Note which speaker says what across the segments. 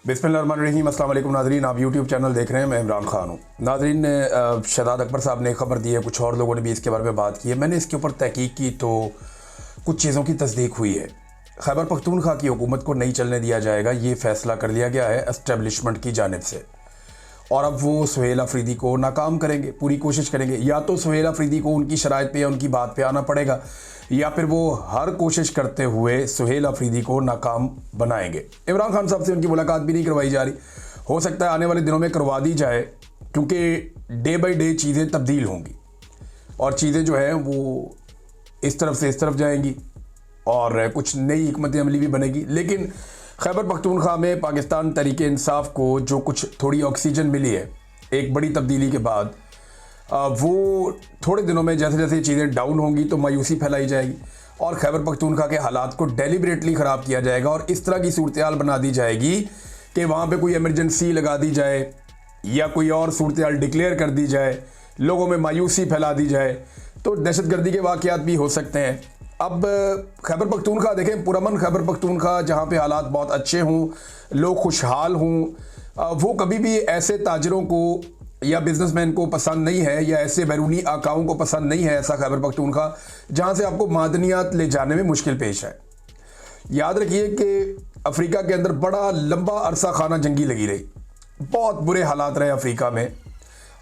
Speaker 1: बिस्मिल्लाहिर्रहमानिर्रहीम। अस्सलाम वालेकुम नाज़रीन, आप यूट्यूब चैनल देख रहे हैं। मैं इमरान खान हूँ। नाज़रीन, शहजाद अकबर साहब ने खबर दी है, कुछ और लोगों ने भी इसके बारे में बात की है। मैंने इसके ऊपर तहकीक की तो कुछ चीज़ों की तस्दीक हुई है। खैबर पख्तूनख्वा की हुकूमत को नहीं चलने दिया जाएगा, ये फ़ैसला कर लिया गया है एस्टेब्लिशमेंट की जानिब से। और अब वो सुहेल अफरीदी को नाकाम करेंगे, पूरी कोशिश करेंगे। या तो सुहेल अफरीदी को उनकी शराइत पे या उनकी बात पे आना पड़ेगा, या फिर वो हर कोशिश करते हुए सुहेल अफरीदी को नाकाम बनाएंगे। इमरान खान साहब से उनकी मुलाकात भी नहीं करवाई जा रही। हो सकता है आने वाले दिनों में करवा दी जाए, क्योंकि डे बाई डे चीज़ें तब्दील होंगी और चीज़ें जो है वो इस तरफ से इस तरफ जाएंगी और कुछ नई हिकमत अमली भी बनेगी। लेकिन खैबर पख्तूनख्वा में पाकिस्तान तहरीक इंसाफ को जो कुछ थोड़ी ऑक्सीजन मिली है एक बड़ी तब्दीली के बाद, वो थोड़े दिनों में जैसे जैसे चीज़ें डाउन होंगी तो मायूसी फैलाई जाएगी और खैबर पख्तूनख्वा के हालात को डेलिबरेटली ख़राब किया जाएगा और इस तरह की सूरत हाल बना दी जाएगी कि वहाँ पे कोई इमरजेंसी लगा दी जाए या कोई और सूरत हाल डिक्लेयर कर दी जाए, लोगों में मायूसी फैला दी जाए, तो दहशतगर्दी के वाक़यात भी हो सकते हैं। अब खैबर पख्तूनख्वा देखें, पुरअमन खैबर पख्तूनख्वा, जहाँ पे हालात बहुत अच्छे हों, लोग खुशहाल हों, वो कभी भी ऐसे ताजरों को या बिजनेसमैन को पसंद नहीं है या ऐसे बैरूनी आकाओं को पसंद नहीं है ऐसा खैबर पख्तूनख्वा जहाँ से आपको मादनियात ले जाने में मुश्किल पेश है। याद रखिए कि अफ्रीका के अंदर बड़ा लंबा अरसा खाना जंगी लगी रही, बहुत बुरे हालात रहे अफ्रीका में,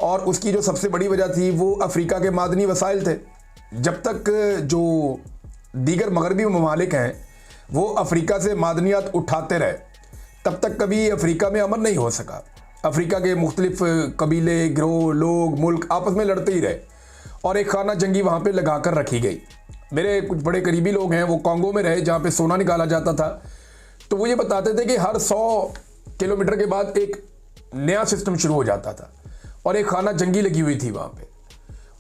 Speaker 1: और उसकी जो सबसे बड़ी वजह थी वो अफ्रीका के मादनी वसाइल थे। जब तक जो दीगर मगरबी ममालिक हैं वो अफ्रीका से मादनियात उठाते रहे, तब तक कभी अफ्रीका में अमन नहीं हो सका। अफ्रीका के मुख्तलिफ कबीले, गिरोह, लोग, मुल्क आपस में लड़ते ही रहे और एक खाना जंगी वहाँ पे लगा कर रखी गई। मेरे कुछ बड़े करीबी लोग हैं, वो कॉन्गो में रहे जहाँ पे सोना निकाला जाता था, तो वो ये बताते थे कि हर 100 किलोमीटर के बाद एक नया सिस्टम शुरू हो जाता था और एक खाना जंगी लगी हुई थी वहाँ पे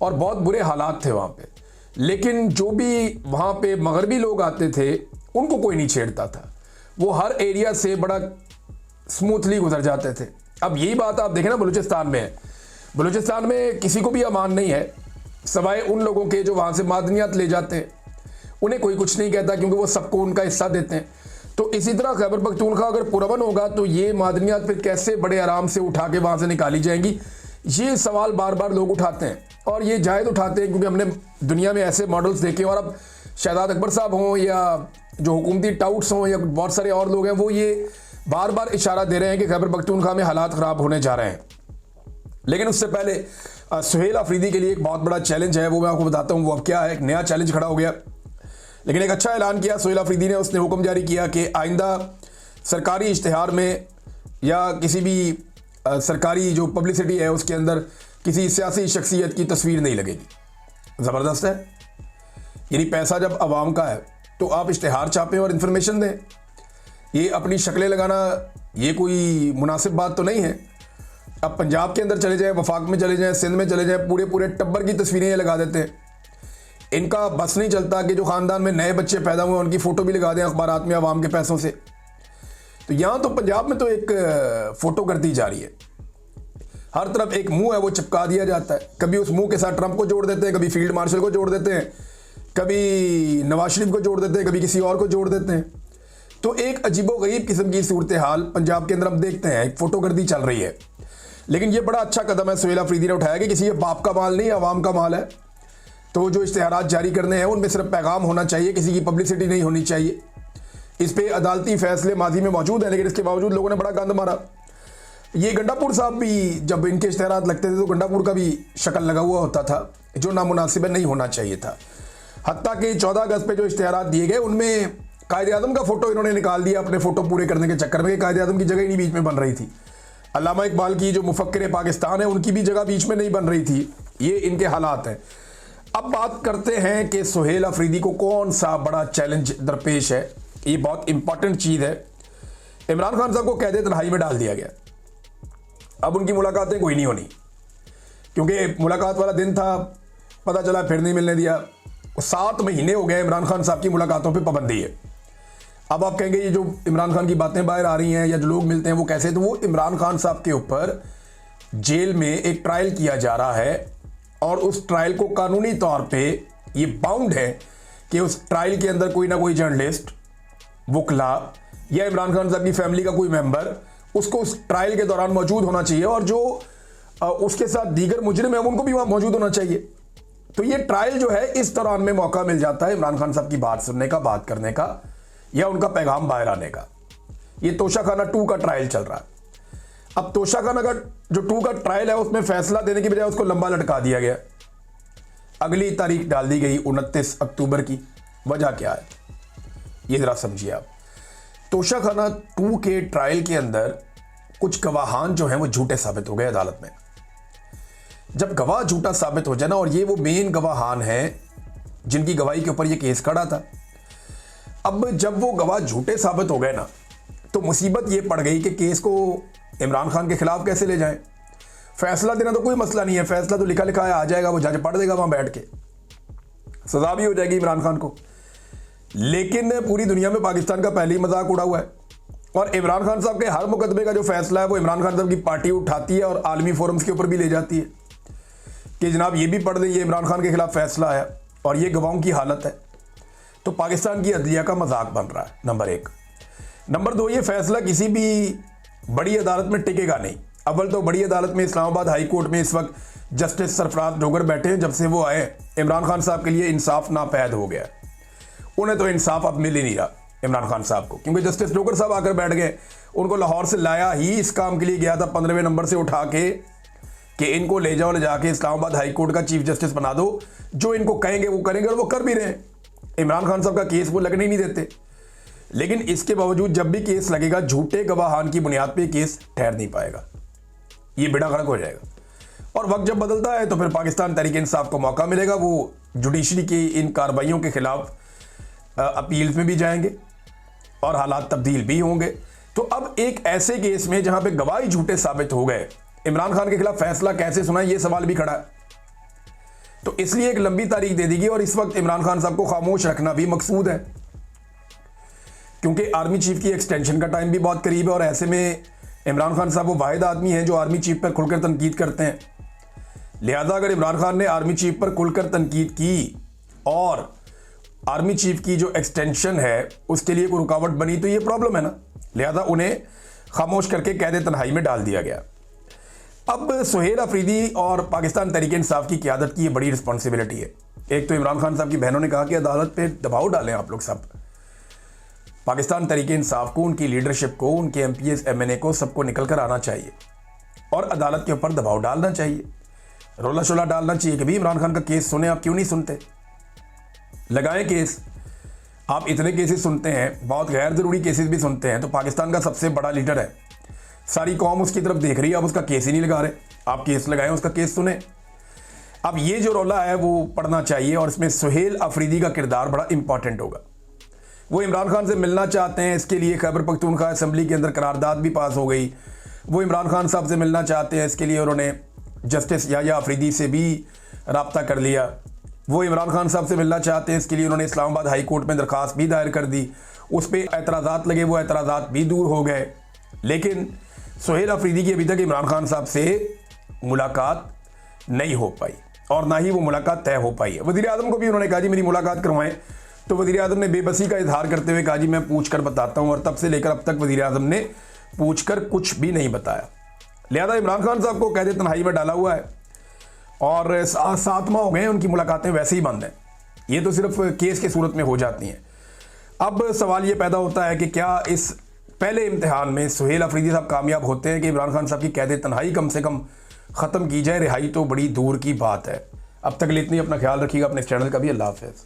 Speaker 1: और बहुत बुरे हालात थे वहाँ पे। लेकिन जो भी वहाँ पे मगरबी लोग आते थे उनको कोई नहीं छेड़ता था, वो हर एरिया से बड़ा स्मूथली गुजर जाते थे। अब यही बात आप देखें ना, बलूचिस्तान में है। बलूचिस्तान में किसी को भी अमान नहीं है सवाए उन लोगों के जो वहाँ से मादनियात ले जाते हैं, उन्हें कोई कुछ नहीं कहता क्योंकि वो सबको उनका हिस्सा देते हैं। तो इसी तरह खैबर पख्तूनख्वा अगर पुरअमन होगा तो ये मादनियात फिर कैसे बड़े आराम से उठा के वहाँ से निकाली जाएंगी, ये सवाल बार बार लोग उठाते हैं और ये जायज़ उठाते हैं क्योंकि हमने दुनिया में ऐसे मॉडल्स देखे। और अब शहजाद अकबर साहब हों या जो हुकूमती टाउट्स हों या बहुत सारे और लोग हैं, वो ये बार बार इशारा दे रहे हैं कि खैबर पख्तूनख्वा में हालात ख़राब होने जा रहे हैं। लेकिन उससे पहले सुहेल अफरीदी के लिए एक बहुत बड़ा चैलेंज है, वो मैं आपको बताता हूँ वो अब क्या है। एक नया चैलेंज खड़ा हो गया, लेकिन एक अच्छा ऐलान किया सुहेल अफरीदी ने। उसने हुक्म जारी किया कि आइंदा सरकारी इश्तिहार में या किसी भी सरकारी जो पब्लिसिटी है उसके अंदर किसी सियासी शख्सियत की तस्वीर नहीं लगेगी। ज़बरदस्त है। यानी पैसा जब आवाम का है तो आप इश्तिहार छापें और इन्फॉर्मेशन दें। ये अपनी शक्लें लगाना ये कोई मुनासिब बात तो नहीं है। अब पंजाब के अंदर चले जाएं, वफाक में चले जाएं, सिंध में चले जाएं, पूरे पूरे टब्बर की तस्वीरें ये लगा देते हैं। इनका बस नहीं चलता कि जो ख़ानदान में नए बच्चे पैदा हुए उनकी फ़ोटो भी लगा दें अखबारात में आवाम के पैसों से। तो यहाँ तो पंजाब में तो एक फ़ोटो कर दी जा रही है, हर तरफ एक मुंह है वो चिपका दिया जाता है। कभी उस मुंह के साथ ट्रंप को जोड़ देते हैं, कभी फील्ड मार्शल को जोड़ देते हैं, कभी नवाज शरीफ को जोड़ देते हैं, कभी किसी और को जोड़ देते हैं। तो एक अजीबोगरीब किस्म की सूरत हाल पंजाब के अंदर हम देखते हैं, एक फ़ोटोगर्दी चल रही है। लेकिन ये बड़ा अच्छा कदम है सुहेल अफरीदी ने उठाया कि किसी के बाप का माल नहीं, आवाम का माल है। तो जो इश्तिहारात जारी करने हैं उनमें सिर्फ पैगाम होना चाहिए, किसी की पब्लिसिटी नहीं होनी चाहिए। इस पर अदालती फैसले माजी में मौजूद हैं, लेकिन इसके बावजूद लोगों ने बड़ा गंद मारा। ये गंडापुर साहब भी जब इनके इश्तिहारात लगते थे तो गंडापुर का भी शक्ल लगा हुआ होता था, जो नामुनासिब नहीं होना चाहिए था। हत्ता कि 14 अगस्त पे जो इश्तिहारात दिए गए उनमें कायदे आज़म का फ़ोटो इन्होंने निकाल दिया अपने फ़ोटो पूरे करने के चक्कर में। कायदे आज़म की जगह ही नहीं बीच में बन रही थी। अल्लामा इकबाल की जो मुफक्किर पाकिस्तान है उनकी भी जगह बीच में नहीं बन रही थी। ये इनके हालात हैं। अब बात करते हैं कि सुहेल अफरीदी को कौन सा बड़ा चैलेंज दरपेश है। ये बहुत इंपॉर्टेंट चीज़ है। इमरान खान साहब को कैद तन्हाई में डाल दिया गया। अब उनकी मुलाकातें कोई नहीं होनी, क्योंकि मुलाकात वाला दिन था, पता चला फिर नहीं मिलने दिया। 7 महीने हो गए इमरान खान साहब की मुलाकातों पे पाबंदी है। अब आप कहेंगे ये जो इमरान खान की बातें बाहर आ रही हैं या जो लोग मिलते हैं वो कैसे, तो वो इमरान खान साहब के ऊपर जेल में एक ट्रायल किया जा रहा है और उस ट्रायल को कानूनी तौर पे ये बाउंड है कि उस ट्रायल के अंदर कोई ना कोई जर्नलिस्ट, वकला या इमरान खान साहब की फैमिली का कोई मेंबर उसको उस ट्रायल के दौरान मौजूद होना चाहिए, और जो उसके साथ दीगर मुजरिम है उनको भी वहां मौजूद होना चाहिए। तो ये ट्रायल जो है, इस दौरान में मौका मिल जाता है इमरान खान साहब की बात सुनने का, बात करने का, या उनका पैगाम बाहर आने का। ये तोशाखाना 2 का ट्रायल चल रहा है। अब तोशाखाना का जो 2 का ट्रायल है, उसमें फैसला देने की बजाय उसको लंबा लटका दिया गया। अगली तारीख डाल दी गई 29 अक्टूबर की। वजह क्या है ये जरा समझिए आप। तोशाखाना 2 के ट्रायल के अंदर कुछ गवाहान जो हैं वो झूठे साबित हो गए अदालत में। जब गवाह झूठा साबित हो जाए ना, और ये वो मेन गवाहान हैं जिनकी गवाही के ऊपर ये केस खड़ा था, अब जब वो गवाह झूठे साबित हो गए ना, तो मुसीबत ये पड़ गई कि केस को इमरान खान के खिलाफ कैसे ले जाएं। फैसला देना तो कोई मसला नहीं है, फैसला तो लिखा लिखा है, आ जाएगा, वो जज पढ़ देगा वहां बैठ के, सजा भी हो जाएगी इमरान खान को। लेकिन पूरी दुनिया में पाकिस्तान का पहले ही मजाक उड़ा हुआ है, और इमरान खान साहब के हर मुकदमे का जो फैसला है वो इमरान खान साहब की पार्टी उठाती है और आलमी फोरम्स के ऊपर भी ले जाती है कि जनाब ये भी पढ़ दें, ये इमरान खान के खिलाफ फैसला है और ये गवाहों की हालत है। तो पाकिस्तान की अदलिया का मजाक बन रहा है, नंबर 1। नंबर 2, ये फैसला किसी भी बड़ी अदालत में टिकेगा नहीं। अव्वल तो बड़ी अदालत में इस्लामाबाद हाई कोर्ट में इस वक्त जस्टिस सरफराज डोगर बैठे हैं। जब से वो आए, इमरान खान साहब के लिए इंसाफ नापैद हो गया। उन्हें तो इंसाफ अब मिल ही नहीं रहा इमरान खान साहब को, क्योंकि जस्टिस डोगर साहब आकर बैठ गए। उनको लाहौर से लाया ही इस काम के लिए गया था, 15वें नंबर से उठा के, कि इनको ले जाओ, ले जाके इस्लामाबाद हाई कोर्ट का चीफ जस्टिस बना दो। जो इनको कहेंगे वो करेंगे, और वो कर भी रहे हैं। इमरान खान साहब का केस वो लगने ही नहीं देते। लेकिन इसके बावजूद जब भी केस लगेगा, झूठे गवाहान की बुनियाद पे केस ठहर नहीं पाएगा, ये बेड़ा गर्क हो जाएगा। और वक्त जब बदलता है तो फिर पाकिस्तान तहरीक इंसाफ को मौका मिलेगा, वो जुडिशरी की इन कार्रवाइयों के खिलाफ अपील्स में भी जाएंगे और हालात तब्दील भी होंगे। तो अब एक ऐसे केस में जहां पे गवाही झूठे साबित हो गए, इमरान खान के खिलाफ फैसला कैसे सुना, ये सवाल भी खड़ा है। तो इसलिए एक लंबी तारीख दे दी गई, और इस वक्त इमरान खान साहब को खामोश रखना भी मकसूद है, क्योंकि आर्मी चीफ की एक्सटेंशन का टाइम भी बहुत करीब है। और ऐसे में इमरान खान साहब वो वाहिद आदमी हैं जो आर्मी चीफ पर खुलकर तनकीद करते हैं। लिहाजा अगर इमरान खान ने आर्मी चीफ पर खुलकर तनकीद की और आर्मी चीफ की जो एक्सटेंशन है उसके लिए कोई रुकावट बनी, तो ये प्रॉब्लम है ना। लिहाजा उन्हें खामोश करके कैद तन्हाई में डाल दिया गया। अब सुहेल अफरीदी और पाकिस्तान तहरीक इंसाफ की क़यादत की ये बड़ी रिस्पॉन्सिबिलिटी है। एक तो इमरान खान साहब की बहनों ने कहा कि अदालत पे दबाव डालें आप लोग सब, पाकिस्तान तहरीक इंसाफ को, उनकी लीडरशिप को, उनके MPs MNA को, सबको निकल कर आना चाहिए और अदालत के ऊपर दबाव डालना चाहिए, रोला शोला डालना चाहिए कि भाई इमरान खान का केस सुने। आप क्यों नहीं सुनते? लगाएं केस। आप इतने केसेस सुनते हैं, बहुत गैर ज़रूरी केसेस भी सुनते हैं। तो पाकिस्तान का सबसे बड़ा लीडर है, सारी कौम उसकी तरफ देख रही है, आप उसका केस ही नहीं लगा रहे। आप केस लगाएं, उसका केस सुने। अब ये जो रोला है वो पढ़ना चाहिए, और इसमें सुहेल अफरीदी का किरदार बड़ा इंपॉर्टेंट होगा। वो इमरान खान से मिलना चाहते हैं, इसके लिए खैबर पख्तूनख्वा असेंबली के अंदर करारदाद भी पास हो गई। वो इमरान खान साहब से मिलना चाहते हैं, इसके लिए उन्होंने जस्टिस याया अफरीदी से भी रब्ता कर लिया। वो इमरान खान साहब से मिलना चाहते हैं, इसके लिए उन्होंने इस्लामाबाद हाई कोर्ट में दरख्वास्त भी दायर कर दी। उस पर एतराज़ात लगे, वो एतराज़ात भी दूर हो गए। लेकिन सुहेल अफरीदी की अभी तक इमरान खान साहब से मुलाकात नहीं हो पाई, और ना ही वो मुलाकात तय हो पाई है। वज़ीर आज़म को भी उन्होंने कहा जी मेरी मुलाकात करवाएं, तो वज़ीर आज़म ने बेबसी का इजहार करते हुए कहा जी मैं पूछ कर बताता हूँ, और तब से लेकर अब तक वज़ीर आज़म ने पूछ कर कुछ भी नहीं बताया। लिहाजा इमरान खान साहब को कैद तन्हाई में डाला हुआ है, और 7 माह हो गए, उनकी मुलाकातें वैसे ही बंद हैं। ये तो सिर्फ केस की सूरत में हो जाती हैं। अब सवाल ये पैदा होता है कि क्या इस पहले इम्तिहान में सुहेल अफरीदी साहब कामयाब होते हैं कि इमरान खान साहब की कैद तन्हाई कम से कम ख़त्म की जाए। रिहाई तो बड़ी दूर की बात है। अब तक के लिए इतनी, अपना ख्याल रखिएगा, अपने चैनल का भी। अल्लाह हाफ़िज़।